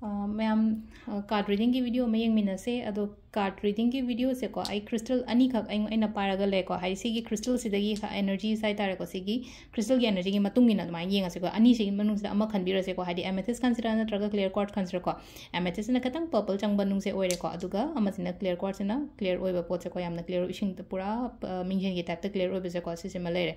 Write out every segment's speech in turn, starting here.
ma'am card reading की video में यंगमिनसे अदो कार्ड रीडिंग की वीडियो से को आई क्रिस्टल अनी खक अइना पारगा लेको हाई सिगी क्रिस्टल सिदगी एनर्जी साइ तारे को सिगी क्रिस्टल की एनर्जी की मतुंग गिना दमा येंगा से को अनी सिगी मनुंग से अमा खनबिरो से को हादी एमेथिस कंसिडर नत्रगा क्लियर क्वार्ट्ज कंसिडर को एमेथिस ने खतंग पर्पल चंग बनुंग से ओइरे को अदुगा अमसिना क्लियर क्वार्ट्ज ना क्लियर ओइबा पोट से को यामना क्लियर इशिंग त पूरा मिंजन की टाइप त क्लियर ओइबे से को सिसे मलेरे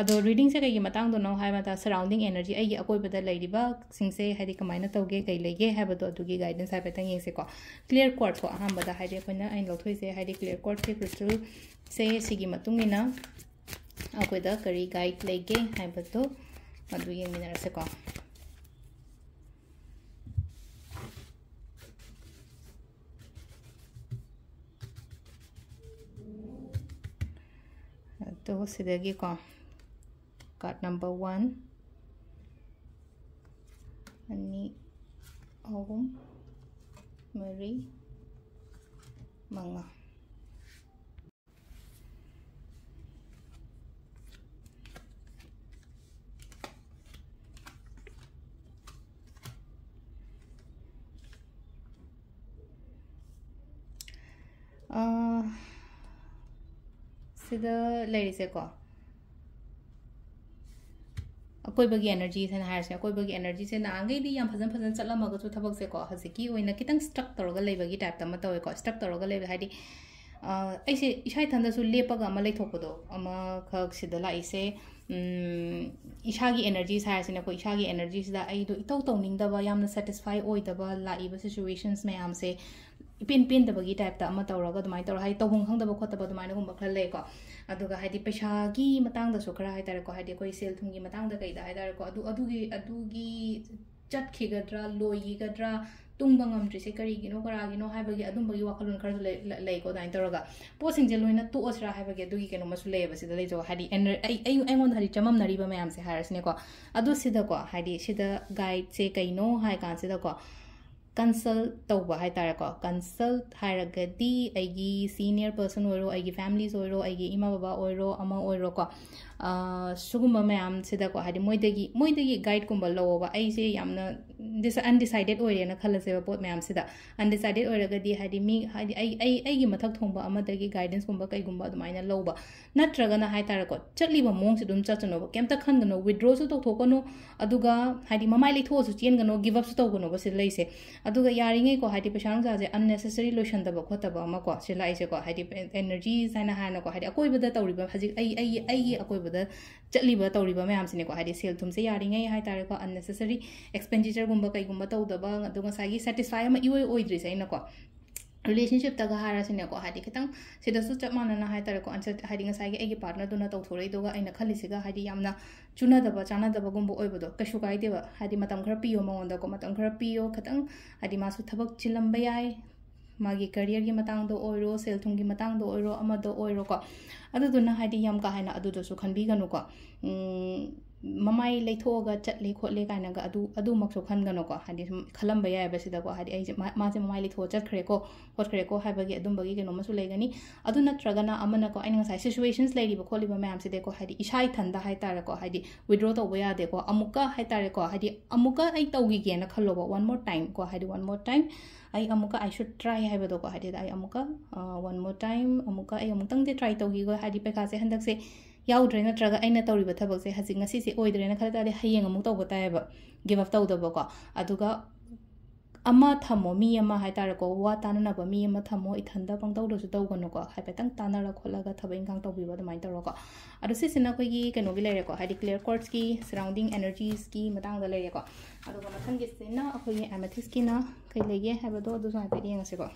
अदो रीडिंग से कई मतंग दो नो हाय मता सराउंडिंग एनर्जी आई अकोइबदा लेरिबा सिंगसे हादी कमाइना तौगे कई लेगे हाबदो अदुगी गाइडेंस हाय पेतंग येसे को क्लियर क्वार्ट्ज को अहमबदा हादी अखोइना आइन लौथोइ से हादी क्लियर क्वार्ट्ज के क्रिस्टल से सिगी मतुंगिना अकोइदा करी गाइड लेगे हाबदो अदु येंगिनारसे को तो सिदगी को कार्ड नंबर 1 अनि अहम मरी मंगा सिदा लेरिसे को अकोइबगी एनर्जी से हायरसे अकोइबगी एनर्जी से नांगे दी याम फजन फजन चलमगा सु थबक से को हजिकी ओइना कितंग स्ट्रक तौरगा लेबगी टाइप तमा तवे को स्ट्रक तौरगा लेबे हादी ऐसे इसाई थंदसु लेपगा अमा लेथोपदो अमा खक सिदा लाइसे इसागी एनर्जी हायरसे को इसागी एनर्जी सिदा आइदो इतौ तौनिंगदबा यामना सैटिस्फाई ओइदबा लाइबा सिचुएशंस मयाम से इपिन पिन दबगी टाइप ता अमा तौरगा दुमाइ तौर हाई तौबुंग खंगदबा खोतबा दुमाइ गुंबा खर लेको अदुगा हादी पैसागी मतंगदसु खरा हाय तारे को हादी कोई सेल थुंगी मतंगदा कइदा हाय तारे को अदुगी चटखिगद्रा लोइगद्रा तुंगबा ngamdrise karigino karagino haibagi adumbagi wakalun khar leiko dain toroga posing je loina to osra haibagi adugi keno masu leba sida lejo hadi ai ngon hadi chamam nari ba mayam se harasne ko adu sida ko hadi sida guide se kaino hai kan sida ko consult tauba hai tare ko consult haragadi aigi senior person oiro aigi families oiro aigi ima baba oiro ama oiro ko sugumba mayam sida ko hadi moidagi guide kumba lowa ai se yamna this undecided oire na khalase ba pot mayam sida undecided oiragadi hadi mi hadi ai gi mathak thongba amadagi guidance kumba kai gumba dumaina loba natraga na hai tare ko chatliba mong se dum chachano ba kemta khangano withdraw su tokthokano aduga hadi mamai leitho su chengano give up su togano ba se leise aduga yaringe ko hadi pesang sa je unnecessary lotion da ba khota ba ma ko se laise ko hadi energy sana hana ko hadi akoi bada tawri ba haji ai akoi bada chatliba tawri ba mayam sine ko hadi sel thum se yaringe hai tare ko unnecessary expenditure gumba kai gumba tawdaba aduga sagi satisfy ma ioi oidri sai na ko relationship taga hara sine ko hadi kitang sida su chap manana hai tare ko answer hadi nga sai egi partner duna taw thorei doga aina khalisiga hadi yamna chuna daba chana daba gumbo oibodo kashu kai deba hadi matam khara piyo mangonda ko matam khara piyo khatang hadi masu thabak chilamba yai magi career gi matang do oiro sel thung gi matang do oiro amado oiro ko adu duna hadi yam ka haina adu do su khanbi ganu ko mamai leithoga chatle khotle kaina ga adu makso khan gano ko hadi khalamba ya ba sida ko hadi ai ma se mamai leitho chat khre ko hot khre ko haba gi adum bagi geno masu legani adu natraga na amana ko aina sai situations lady ba kholi ba mayam se de ko hadi isai thanda hai tar ko hadi withdraw to ba ya de ko amuka hai tar ko hadi amuka ai tawgi ge na khalo ba one more time ko hadi one more time ai amuka I should try hai ba do ko hadi ai amuka one more time amuka ai amutang de try tawgi go hadi pe ka se handak se yaudre natraga aina tawriba thabak se haji ngasi se oidre na khala ta hayeng amuk tawba taeba give up tawdaba ko aduga ama thamo mi ama hai tar ko wa tanana ba mi ama thamo ithanda pang tawdo su tawgano ko hai petang tanara kholaga thabai gang tawbiba damai tawro ko adu se sina ko gi keno gi lere ko hai clear quartz ki surrounding energies ki matang da lere ko aduga mathan gi sina akoi amethyst ki na kai lege hai ba do adu sa pe yeng se ko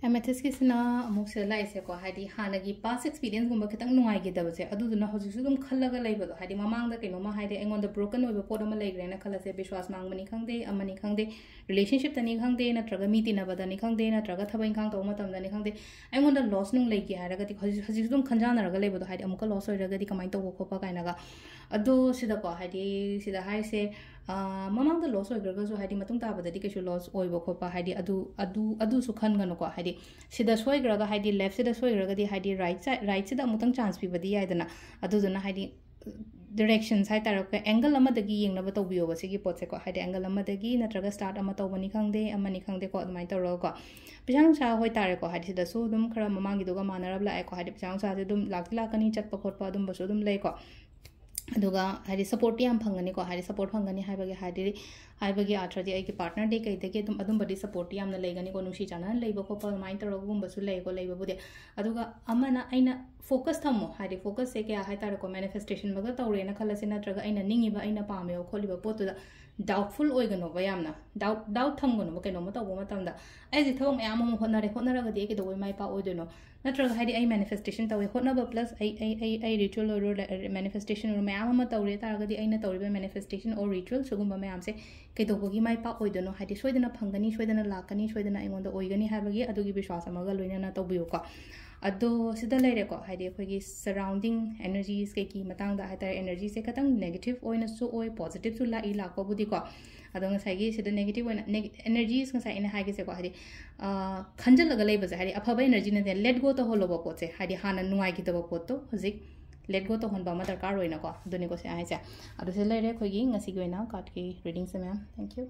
Amethyst ki sina amuk se lai se ko haidi hanagi past experience gumba khitang nuai gi dabase aduduna hoju su dum khallaga laiba do haidi mamang da kaino ma haidi engon da broken oiba pod ama laigre na khala se bishwas mangmani khangde amani khangde relationship tani khangde na traga miti na badani khangde na traga thabai khang to matam dani khangde engon da loss nung laigi haraga ti hoju dum khanjana raga laiba do haidi amuka loss oiraga di kamai to ko pa kaina ga ado sida ko haidi sida hai se mamang da loss oigraga so haidi matung ta badadi ke loss oiba ko pa haidi adu su khan gano ko haidi sida soigraga haidi left sida soigraga di haidi right sida amutang chance pi badi yaidana aduduna haidi directions hai taraka angle amadagi yengna ba tawbiyo ba sigi pot se ko haidi angle amadagi natraga start ama tawbani khangde amani khangde ko admai tawro ko pisang sa hoi tare ko haidi sida su dum khara mamangi duga manarab la ko haidi pisang sa se dum lakani chatpa khotpa dum basu dum lei ko aduga haidi support yam phangani ko haidi support phangani haibagi atradi ai ki partner de kai de adum badi support yam na leigani ko nushi chana leiba ko pa mai taro gum basu lei ko leiba bude aduga amana aina focus thamo haidi focus se kya hai tar ko manifestation baga tawre na khala sina traga aina ningi ba aina pa me kholi ba potu da doubtful oigano ba yamna doubt thamgono ba kaino ma taw ma tamda ai ji thawang yam mo honara ga de ke do mai pa oidono natraga haidi ai manifestation tawe hotna ba plus ai ritual or manifestation or mayam ma tawre taraga di aina tawre ba manifestation or ritual sugum ba mayam se ke do gi mai pa oidono haidi soidana phangani soidana lakani soidana aingonda oigani habagi adugi bishwas amaga loina na tawbiyo ko ado sida leire ko haidi khoi surrounding energies ke ki matang da hatar energy se katang negative oina su oi positive su la ila ko budi ko ado ngasai gi sida negative oina energies ngasai ina haigi se ko haidi khanjal laga leiba se haidi aphaba energy na let go to holo ba pot se haidi hana nuai gi da pot to hozik let go to hon ba ma darkar oina ko duni ko se ai se ado se leire khoi gi ngasi gi oina card ki reading se ma'am thank you